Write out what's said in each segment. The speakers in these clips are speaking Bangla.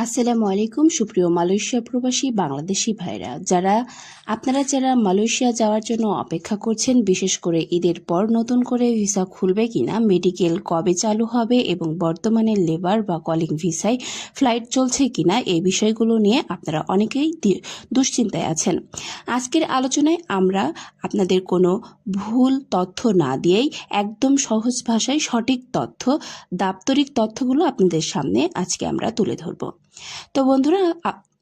আসসালামু আলাইকুম সুপ্রিয় মালয়েশিয়া প্রবাসী বাংলাদেশি ভাইরা, যারা মালয়েশিয়া যাওয়ার জন্য অপেক্ষা করছেন, বিশেষ করে ঈদের পর নতুন করে ভিসা খুলবে কিনা, মেডিকেল কবে চালু হবে এবং বর্তমানে লেবার বা কলিং ভিসায় ফ্লাইট চলছে কিনা, এই বিষয়গুলো নিয়ে আপনারা অনেকেই দুশ্চিন্তায় আছেন। আজকের আলোচনায় আমরা আপনাদের কোনো ভুল তথ্য না দিয়েই একদম সহজ ভাষায় সঠিক তথ্য, দাপ্তরিক তথ্যগুলো আপনাদের সামনে আজকে আমরা তুলে ধরব। তো বন্ধুরা,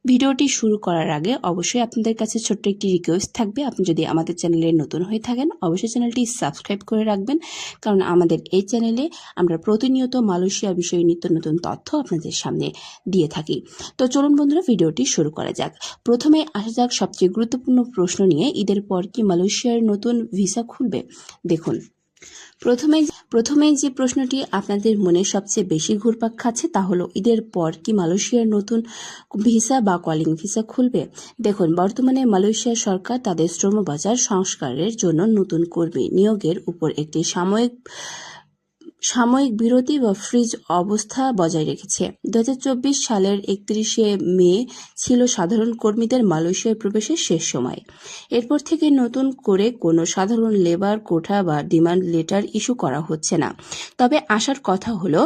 ভিডিওটি শুরু করার আগে অবশ্যই আপনাদের কাছে ছোট্ট একটি রিকোয়েস্ট থাকবে। আপনি যদি আমাদের চ্যানেলে নতুন হয়ে থাকেন, অবশ্যই চ্যানেলটি সাবস্ক্রাইব করে রাখবেন, কারণ আমাদের এই চ্যানেলে আমরা প্রতিনিয়ত মালয়েশিয়া বিষয়ে নিত্য নতুন তথ্য আপনাদের সামনে দিয়ে থাকি। তো চলুন বন্ধুরা, ভিডিওটি শুরু করা যাক। প্রথমে আসা যাক সবচেয়ে গুরুত্বপূর্ণ প্রশ্ন নিয়ে, ঈদের পর কি মালয়েশিয়ার নতুন ভিসা খুলবে? দেখুন, প্রথমেই যে প্রশ্নটি আপনাদের মনে সবচেয়ে বেশি ঘুরপাক খাচ্ছে তা হলো, ঈদের পর কি মালয়েশিয়ার নতুন ভিসা বা কলিং ভিসা খুলবে? দেখুন, বর্তমানে মালয়েশিয়া সরকার তাদের শ্রমবাজার সংস্কারের জন্য নতুন কর্মী নিয়োগের উপর একটি সাময়িক বিরতি বা ফ্রিজ অবস্থা বজায় রেখেছে। 2024 সালের 31 মে ছিল সাধারণ কর্মীদের মালয়েশিয়ায় প্রবেশের শেষ সময়। এরপর থেকে নতুন করে কোনো সাধারণ লেবার কোটা বা ডিমান্ড লেটার ইস্যু করা হচ্ছে না। তবে আসার কথা হলো,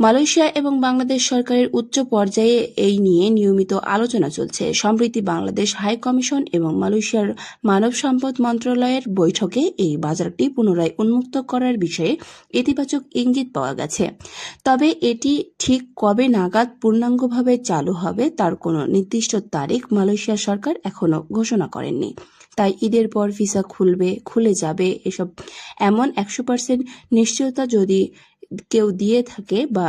মালয়েশিয়া এবং বাংলাদেশ সরকারের উচ্চ পর্যায়ে এই নিয়ে নিয়মিত আলোচনা চলছে। সম্প্রতি বাংলাদেশ হাই কমিশন এবং মালয়েশিয়ার মানব সম্পদ মন্ত্রণালয়ের বৈঠকে এই বাজারটি পুনরায় উন্মুক্ত করার বিষয়ে ইতিবাচক ইঙ্গিত পাওয়া গেছে। তবে এটি ঠিক কবে নাগাদ পূর্ণাঙ্গভাবে চালু হবে তার কোনো নির্দিষ্ট তারিখ মালয়েশিয়া সরকার এখনো ঘোষণা করেননি। তাই ঈদের পর ভিসা খুলে যাবে এমন 100% নিশ্চয়তা যদি কেউ দিয়ে থাকে বা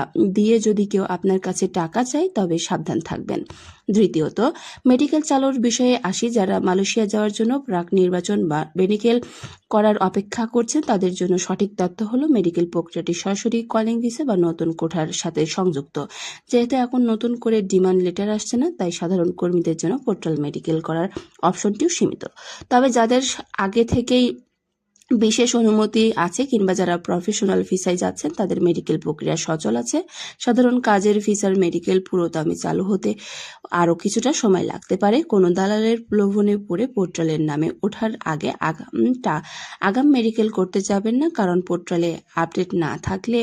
যদি কেউ আপনার কাছে টাকা চায়, তবে সাবধান থাকবেন। দ্বিতীয়ত, মেডিকেল চালুর বিষয়ে আসি। যারা মালয়েশিয়া যাওয়ার জন্য প্রাক নির্বাচন বা মেডিকেল করার অপেক্ষা করছেন, তাদের জন্য সঠিক তথ্য হলো, মেডিকেল প্রক্রিয়াটি সরাসরি কলিং ভিসা বা নতুন কোঠার সাথে সংযুক্ত। যেহেতু এখন নতুন করে ডিমান্ড লেটার আসছে না, তাই সাধারণ কর্মীদের জন্য পোর্টাল মেডিকেল করার অপশনটিও সীমিত। তবে যাদের আগে থেকেই বিশেষ অনুমতি আছে কিংবা যারা প্রফেশনাল ভিসায় যাচ্ছেন, তাদের মেডিকেল প্রক্রিয়া সচল আছে। সাধারণ কাজের ভিসার মেডিকেল পুরোদমে চালু হতে আরও কিছুটা সময় লাগতে পারে। কোনো দালালের প্রলোভনে পড়ে পোর্টালের নামে ওঠার আগে আগাম মেডিকেল করতে যাবেন না, কারণ পোর্টালে আপডেট না থাকলে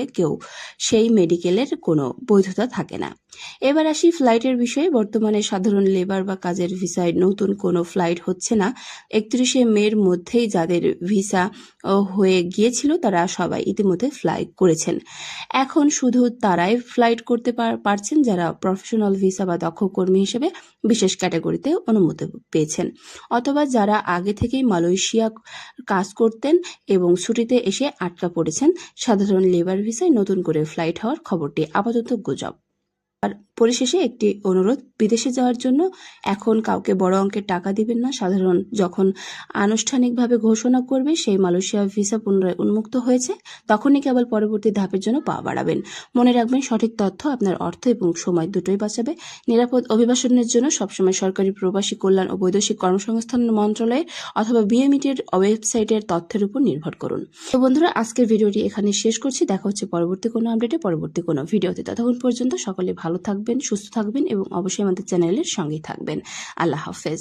সেই মেডিকেলের কোনো বৈধতা থাকে না। এবার আসি ফ্লাইটের বিষয়ে। বর্তমানে সাধারণ লেবার বা কাজের ভিসায় নতুন কোনো ফ্লাইট হচ্ছে না। 31 মের মধ্যেই যাদের ভিসা হয়ে গিয়েছিল তারা সবাই ইতিমধ্যে ফ্লাই করেছেন। এখন শুধু তারাই ফ্লাইট করতে পারছেন যারা প্রফেশনাল ভিসা বা দক্ষ কর্মী হিসেবে বিশেষ ক্যাটাগরিতে অনুমতি পেয়েছেন, অথবা যারা আগে থেকেই মালয়েশিয়া কাজ করতেন এবং ছুটিতে এসে আটকা পড়েছেন। সাধারণ লেবার ভিসায় নতুন করে ফ্লাইট হওয়ার খবরটি আপাতত গুজব। আর পরিশেষে একটি অনুরোধ, বিদেশে যাওয়ার জন্য এখন কাউকে বড় অঙ্কের টাকা দিবেন না। যখন আনুষ্ঠানিকভাবে ঘোষণা করবে সেই মালয়েশিয়া ভিসা পুনরায় উন্মুক্ত হয়েছে, তখনই কেবল পরবর্তী ধাপের জন্য পা বাড়াবেন। মনে রাখবেন, সঠিক তথ্য আপনার অর্থ এবং সময় দুটোই বাঁচাবে। নিরাপদ অভিবাসনের জন্য সবসময় সরকারি প্রবাসী কল্যাণ ও বৈদেশিক কর্মসংস্থান মন্ত্রণালয়ের অথবা বিএমইটির ওয়েবসাইটের তথ্যের উপর নির্ভর করুন। তো বন্ধুরা, আজকের ভিডিওটি এখানে শেষ করছি। দেখা হচ্ছে পরবর্তী কোনো আপডেটে, পরবর্তী কোনো ভিডিওতে। ততক্ষণ পর্যন্ত সকলে ভালো থাকবেন, সুস্থ থাকবেন এবং অবশ্যই আমাদের চ্যানেলের সঙ্গেই থাকবেন। আল্লাহ হাফেজ।